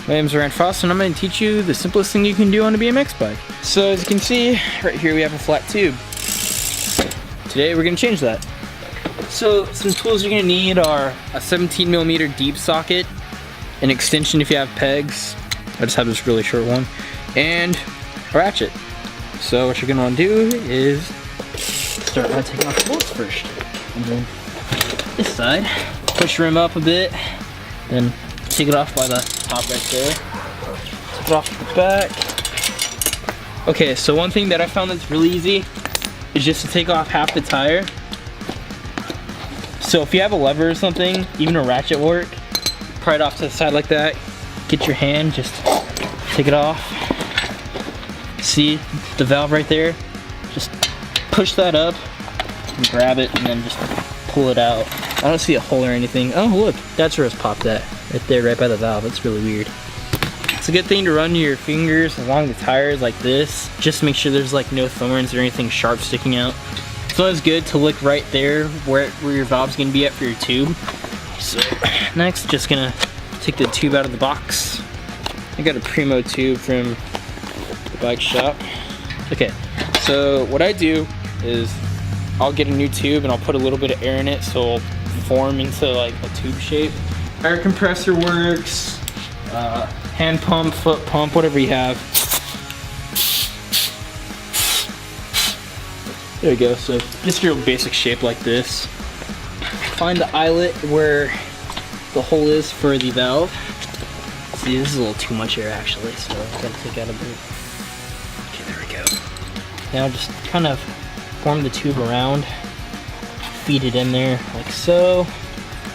My name's Ryan Frost and I'm going to teach you the simplest thing you can do on a BMX bike. So as you can see, right here we have a flat tube. Today we're going to change that. So some tools you're going to need are a 17mm deep socket, an extension if you have pegs, I just have this really short one, and a ratchet. So what you're going to want to do is start by taking off the bolts first. And then this side, push your rim up a bit, then take it off by the top right there. Take it off the back. Okay, so one thing that I found that's really easy is just to take off half the tire. So if you have a lever or something, even a ratchet will work. Pry it off to the side like that. Get your hand, just take it off. See the valve right there? Just push that up and grab it and then just pull it out. I don't see a hole or anything. Oh look, that's where it's popped at. Right there, right by the valve. It's really weird. It's a good thing to run your fingers along the tires like this. Just make sure there's like no thorns or anything sharp sticking out. It's always good to look right there where your valve's gonna be at for your tube. So next, just gonna take the tube out of the box. I got a Primo tube from the bike shop. Okay, so what I do is I'll get a new tube and I'll put a little bit of air in it so it'll form into like a tube shape. Air compressor works, hand pump, foot pump, whatever you have. There you go, so just your basic shape like this. Find the eyelet where the hole is for the valve. See, this is a little too much air actually, so I gotta take out a bit. Okay, there we go. Now just kind of form the tube around, feed it in there like so.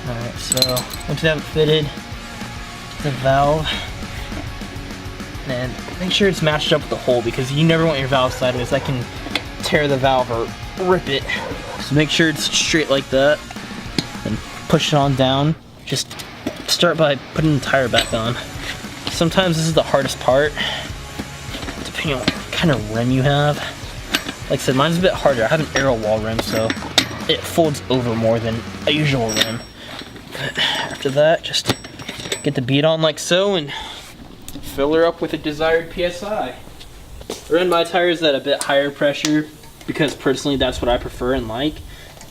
Alright, so once you have it fitted, the valve, and make sure it's matched up with the hole because you never want your valve sideways. That can tear the valve or rip it. So make sure it's straight like that and push it on down. Just start by putting the tire back on. Sometimes this is the hardest part, depending on what kind of rim you have. Like I said, mine's a bit harder. I have an arrow wall rim, so it folds over more than a usual rim. But after that, just get the bead on like so and fill her up with a desired PSI. I run my tires at a bit higher pressure because personally that's what I prefer and like.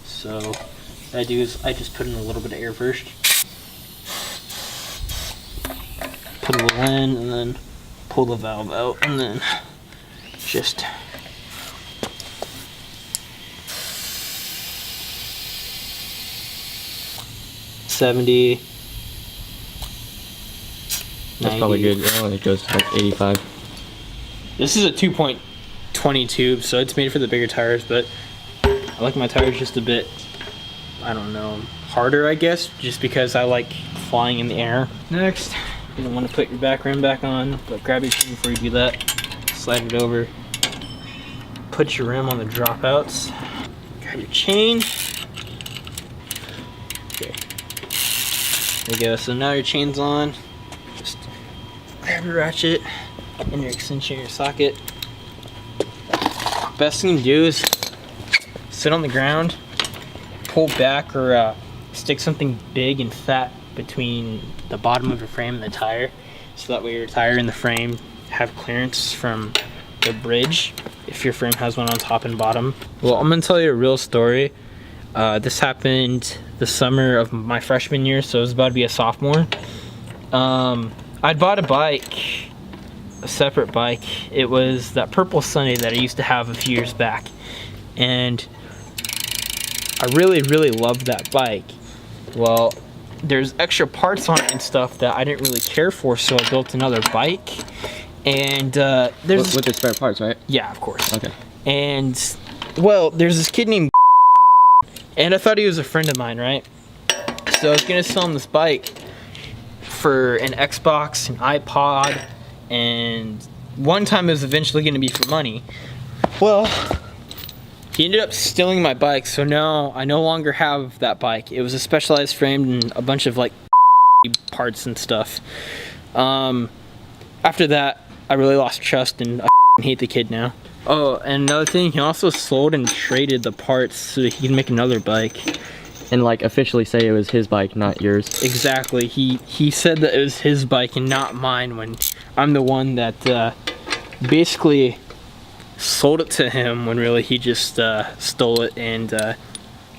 So what I do is I just put in a little bit of air first. Put a little in and then pull the valve out and then just $70. That's probably good. Oh, it goes to like 85. This is a 2.20 tube, so it's made for the bigger tires, but I like my tires just a bit, I don't know, harder I guess, just because I like flying in the air. Next, you're gonna want to put your back rim back on, but grab your chain before you do that. Slide it over. Put your rim on the dropouts. Grab your chain. Okay. There you go. So now your chain's on. Just grab your ratchet and your extension, your socket. Best thing to do is sit on the ground, pull back, or stick something big and fat between the bottom of your frame and the tire, so that way your tire and the frame have clearance from the bridge if your frame has one on top and bottom. Well, I'm gonna tell you a real story. This happened the summer of my freshman year, so I was about to be a sophomore. I'd bought a bike, a separate bike. It was that purple Sunday that I used to have a few years back, and I really loved that bike. Well, there's extra parts on it and stuff that I didn't really care for, so I built another bike. And there's with the spare parts, right? Yeah, of course. Okay. And well, there's this kid named and I thought he was a friend of mine, right? So I was gonna sell him this bike for an Xbox, an iPod, and one time it was eventually gonna be for money. Well, he ended up stealing my bike, so now I no longer have that bike. It was a specialized frame and a bunch of like parts and stuff. After that, I really lost trust and I hate the kid now. Oh, and another thing, he also sold and traded the parts so that he can make another bike. And like officially say it was his bike, not yours. Exactly. He said that it was his bike and not mine, when I'm the one that basically sold it to him, when really he just stole it and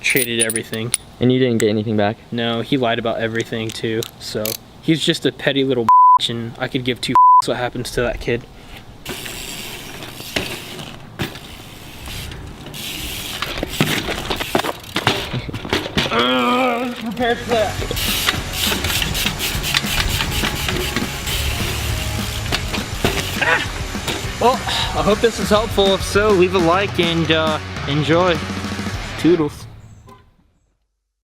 traded everything. And you didn't get anything back? No, he lied about everything too. So he's just a petty little bitch, and I could give two what happens to that kid. Prepared for that. Well, I hope this is helpful. If so, leave a like and enjoy. Toodles.